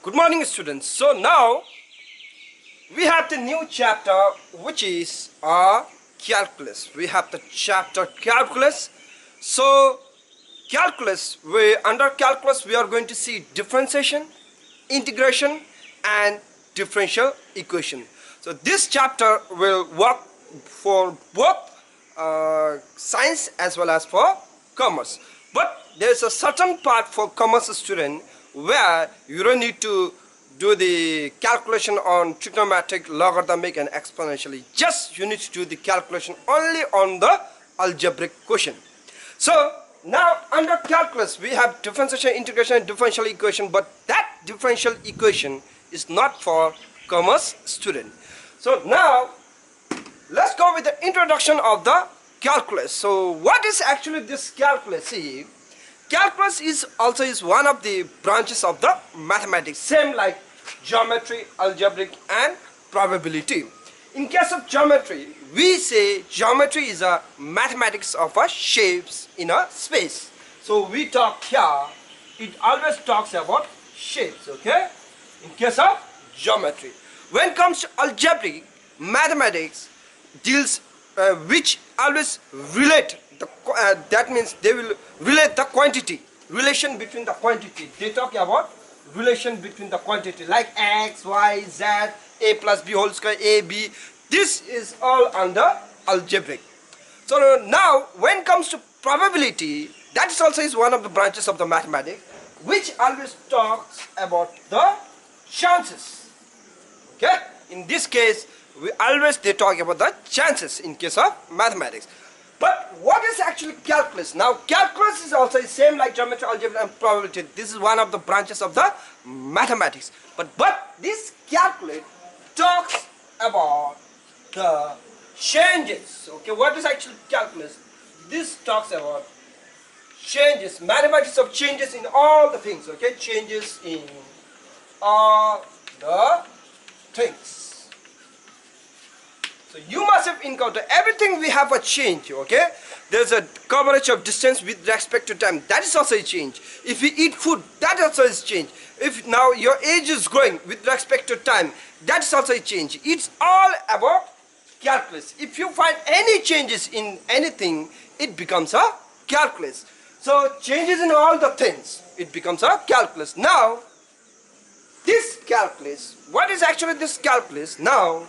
Good morning, students. So now we have the new chapter, which is calculus. We have the chapter calculus. So calculus, under calculus we are going to see differentiation, integration and differential equation. So this chapter will work for both science as well as for commerce, but there is a certain part for commerce student where you don't need to do the calculation on trigonometric, logarithmic and exponentially. Just you need to do the calculation only on the algebraic question. So now under calculus we have differentiation, integration and differential equation, but that differential equation is not for commerce student. So now let's go with the introduction of the calculus. So what is actually this calculus? See, calculus is also one of the branches of the mathematics, same like geometry, algebraic and probability. In case of geometry, we say geometry is a mathematics of a shapes in a space. So we talk here, it always talks about shapes, okay, in case of geometry. When it comes to algebraic, mathematics deals which always relate the, that means they will relate the quantity, relation between the quantity. They talk about relation between the quantity like x, y, z, a plus b whole square, a, b. This is all under algebraic. So now when it comes to probability, that is also one of the branches of the mathematics, which always talks about the chances. Okay, in this case they talk about the chances in case of mathematics. But what is actually calculus? Now calculus is also the same like geometry, algebra and probability. This is one of the branches of the mathematics. But this calculus talks about the changes. Okay, what is actually calculus? This talks about changes, mathematics of changes in all the things. Okay, changes in all the things. So you must have encountered everything. We have a change, okay? There's a coverage of distance with respect to time. That is also a change. If we eat food, that also is change. If now your age is growing with respect to time, that is also a change. It's all about calculus. If you find any changes in anything, it becomes a calculus. So changes in all the things, it becomes a calculus. Now, this calculus, what is actually this calculus? Now,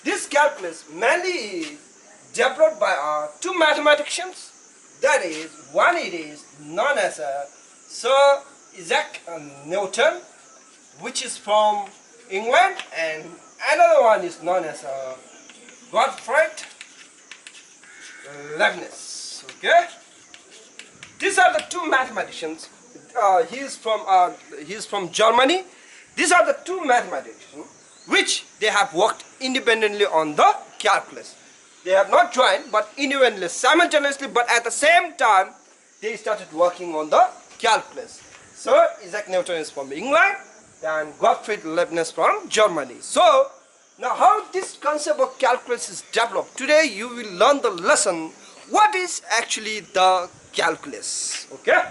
this calculus mainly is developed by two mathematicians. That is, one it is known as Sir Isaac Newton, which is from England, and another one is known as Gottfried Leibniz. Okay, these are the two mathematicians. He is from Germany. These are the two mathematicians which they have worked independently on the calculus. They have not joined, but independently, simultaneously, but at the same time, they started working on the calculus. So, Isaac Newton is from England, and Gottfried Leibniz from Germany. So, now how this concept of calculus is developed. Today, you will learn the lesson, what is actually the calculus. Okay?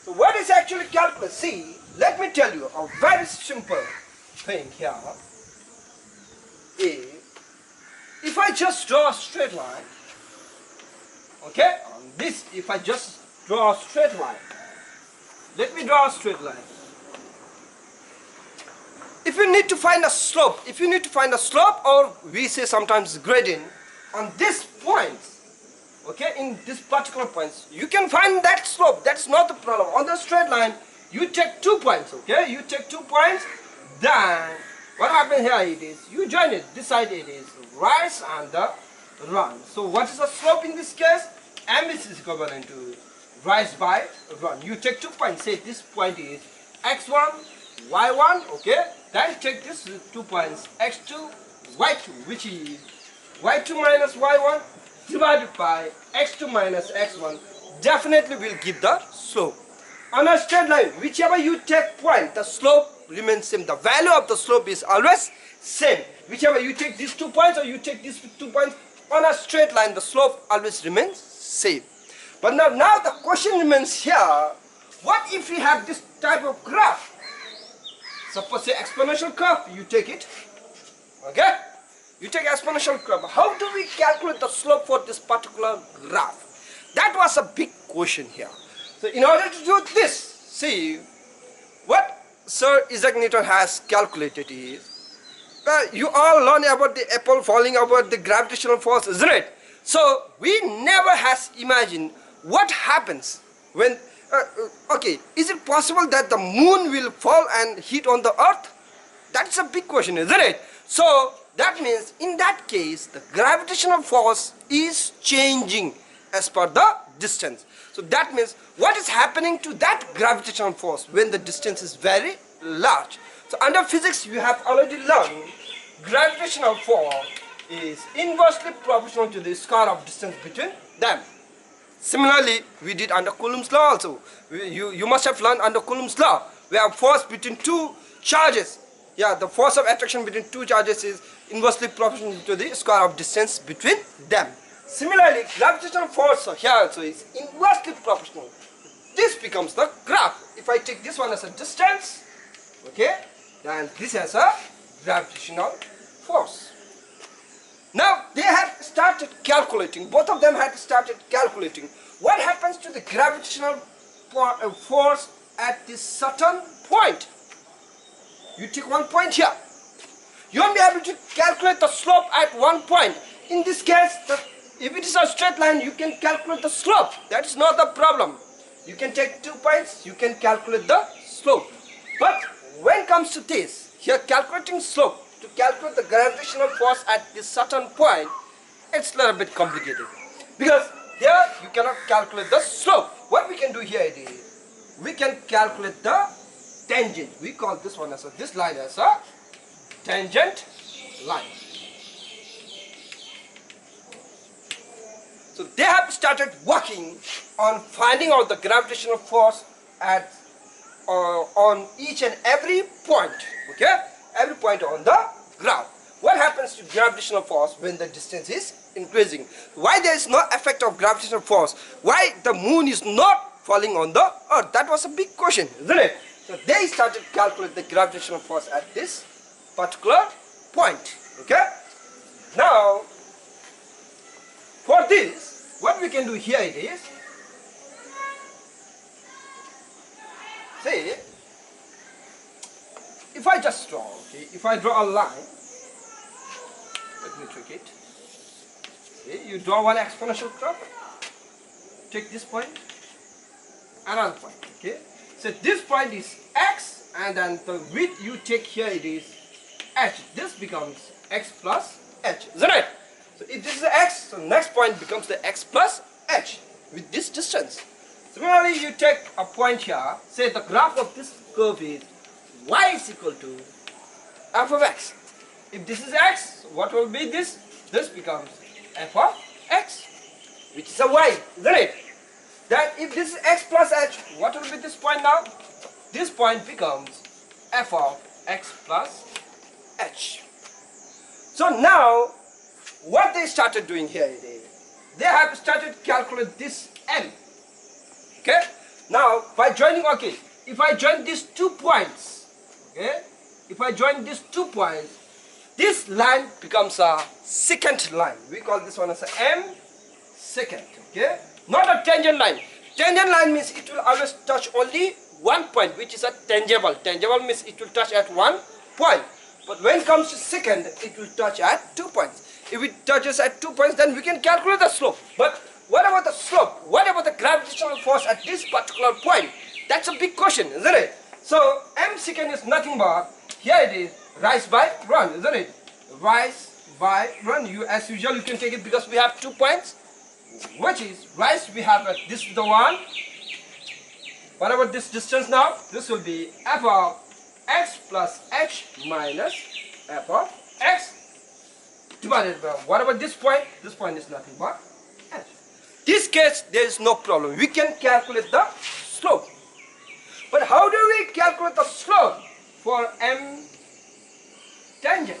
So, what is actually calculus? See, let me tell you a very simple thing here. If I just draw a straight line, okay, on this, if I just draw a straight line, let me draw a straight line. If you need to find a slope, or we say sometimes gradient on this point, okay, in this particular points, you can find that slope. That's not the problem. On the straight line, you take 2 points, okay, you take 2 points, then what happens here it is, you join it, this side it is rise and the run. So what is the slope in this case? M is equivalent to rise by run. You take 2 points, say this point is x1, y1, okay, then take this 2 points, x2, y2, which is y2 minus y1 divided by x2 minus x1, definitely will give the slope. On a straight line, whichever you take point, the slope remains same. The value of the slope is always same. Whichever you take these 2 points or you take these 2 points, on a straight line the slope always remains same. But now the question remains here, what if we have this type of graph? Suppose say exponential curve, you take it. Okay? You take exponential curve. How do we calculate the slope for this particular graph? That was a big question here. So in order to do this, see what Sir Isaac Newton has calculated is, you all learn about the apple falling, about the gravitational force, isn't it? So we never has imagined what happens when okay, is it possible that the moon will fall and hit on the earth? That's a big question, isn't it? So that means in that case the gravitational force is changing as per the distance. So that means what is happening to that gravitational force when the distance is very large. So under physics you have already learned gravitational force is inversely proportional to the square of distance between them. Similarly, we did under Coulomb's law also. You must have learned under Coulomb's law. We have force between two charges. Yeah, the force of attraction between two charges is inversely proportional to the square of distance between them. Similarly, gravitational force here also is inversely proportional. This becomes the graph. If I take this one as a distance, okay, then this has a gravitational force. Now they had started calculating, both of them had started calculating what happens to the gravitational force at this certain point. You take one point here. You won't be able to calculate the slope at one point. In this case, if it is a straight line, you can calculate the slope. That is not the problem. You can take 2 points, you can calculate the slope. But when it comes to this, here calculating slope, to calculate the gravitational force at this certain point, it's a little bit complicated. Because here you cannot calculate the slope. What we can do here is, we can calculate the tangent. We call this one as this line as a tangent line. So they have started working on finding out the gravitational force at on each and every point. Okay, every point on the graph. What happens to gravitational force when the distance is increasing? Why there is no effect of gravitational force? Why the moon is not falling on the earth? That was a big question, isn't it? So they started calculate the gravitational force at this particular point. Okay. Now, for this, what we can do here it is, see, if I just draw, okay, if I draw a line, let me check it. See, you draw one exponential curve, take this point, another point, okay. So this point is x, and then the width you take here it is h. This becomes x plus h, isn't it? So if this is x, so next point becomes the x plus h with this distance. Similarly, you take a point here, say the graph of this curve is y is equal to f of x. If this is x, what will be this? This becomes f of x, which is a y, isn't it? Then if this is x plus h, what will be this point now? This point becomes f of x plus h. So now, what they started doing here is, they have started calculate this m. Okay? Now, by joining, okay, if I join these 2 points, okay, if I join these 2 points, this line becomes a secant line. We call this one as a m secant, okay? Not a tangent line. Tangent line means it will always touch only one point, which is a tangible. Tangible means it will touch at one point. But when it comes to secant, it will touch at 2 points. If it touches at 2 points, then we can calculate the slope. But what about the slope? What about the gravitational force at this particular point? That's a big question, isn't it? So m secant is nothing but, here it is, rise by run, isn't it? Rise by run. You, as usual, you can take it because we have 2 points, which is rise. We have this is the one. What about this distance now? This will be f of x plus h minus f of x divided by, what about this point? This point is nothing but h. This case, there is no problem. We can calculate the slope. But how do we calculate the slope for m tangent?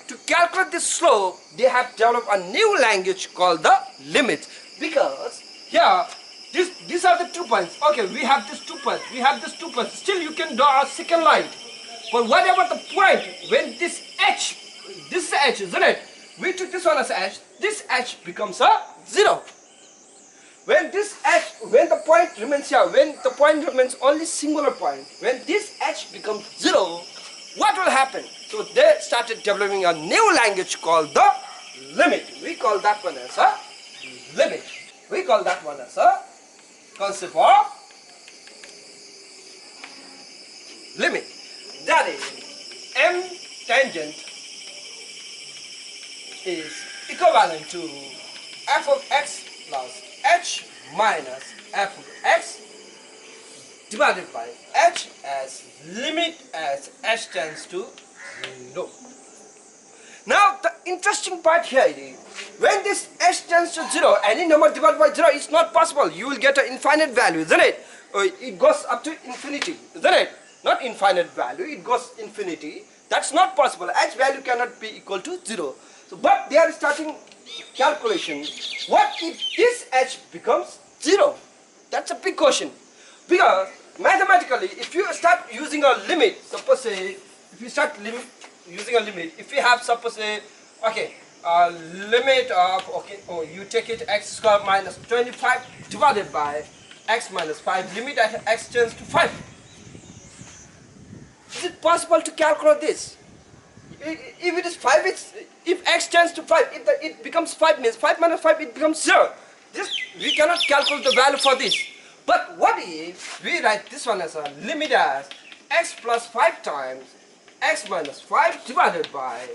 To calculate this slope, they have developed a new language called the limit. Because here, these are the 2 points. Okay, we have this 2 points. We have this 2 points. Still, you can draw a second line. But what about the point when this is h, isn't it? We took this one as h. This h becomes a 0. When the point remains here, when the point remains only singular point, when this h becomes 0, what will happen? So they started developing a new language called the limit. We call that one as a limit. We call that one as a concept of limit. That is, m tangent is equivalent to f of x plus h minus f of x divided by h as limit as h tends to 0. Now the interesting part here is, when this h tends to 0, any number divided by 0 is not possible. You will get an infinite value, isn't it? It goes up to infinity, isn't it? Not infinite value, it goes infinity. That's not possible. H value cannot be equal to 0. So, but they are starting calculation. What if this h becomes 0? That's a big question. Because mathematically, if you start using a limit, suppose say, if you start using a limit, if you have suppose say, okay, limit of, okay, you take it x square minus 25 divided by x minus 5, limit at x tends to 5. Is it possible to calculate this? If it is 5, if x tends to 5, if it becomes 5, means 5 minus 5, it becomes 0. This, we cannot calculate the value for this. But what if we write this one as a limit as x plus 5 times x minus 5 divided by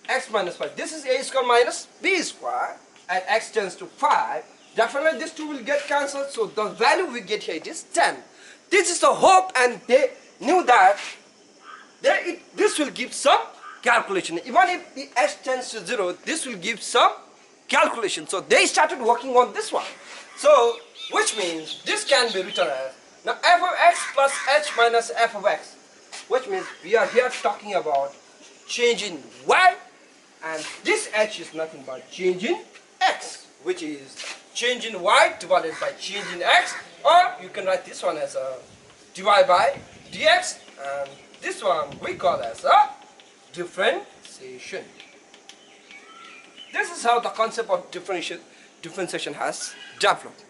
x minus 5. This is a square minus b square, and x tends to 5. Definitely these two will get cancelled, so the value we get here is 10. This is the hope, and they knew that this will give some calculation. Even if the h tends to 0, this will give some calculation. So they started working on this one. So, which means this can be written as, now f of x plus h minus f of x, which means we are here talking about change in y, and this h is nothing but change in x, which is change in y divided by change in x, or you can write this one as a dy by dx, and this one we call as a differentiation. This is how the concept of differentiation has developed.